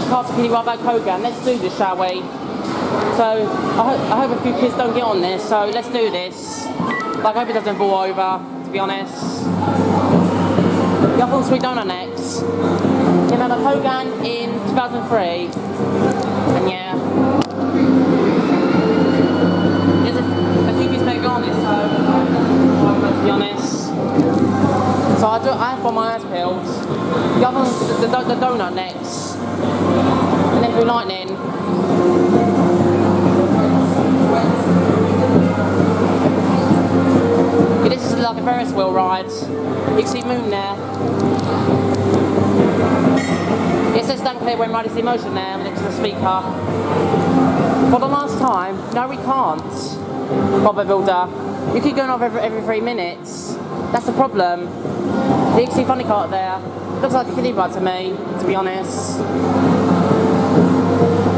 Castle Kiddie ride by Cogan. Let's do this, shall we? So, I hope a few kids don't get on this, so let's do this. Like, I hope it doesn't fall over, to be honest. The other Sweet Donut next. Came out of Cogan in 2003. And yeah. There's a few kids maybe on this, so to be honest. So I have got my eyes peeled. The other one's the donut next. And then through lightning. Yeah, this is like a Ferris wheel ride. You can see Moon there. It says stand clear when riding the emotion there next to the speaker. For the last time, no we can't. Bobber Builder. You keep going off every 3 minutes. That's the problem. The XC funny cart there. Looks like a kiddie ride to me, to be honest.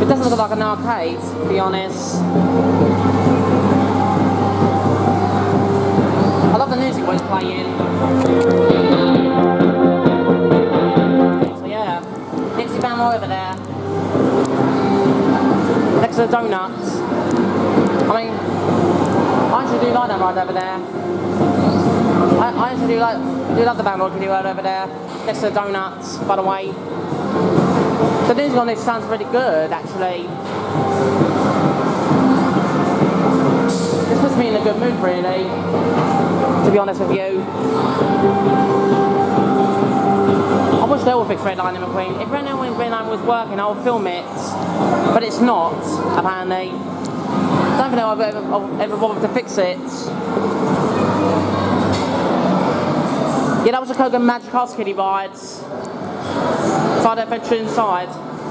It doesn't look like an arcade, to be honest. I love the music when it's playing. So yeah, the XC van over there. Next to the donuts. I mean, I actually do like that ride over there. I actually do love the Bangor Kiddie ride over there. Next to the donuts, by the way. The music on this sounds really good, actually. This puts me in a good mood, really. To be honest with you. I wish they all fix Red Line in McQueen. If Red Line was working, I would film it. But it's not, apparently. I don't think I'll ever bother to fix it. Yeah, that was a Cogan Magic Castle Kiddie ride. Side adventure inside.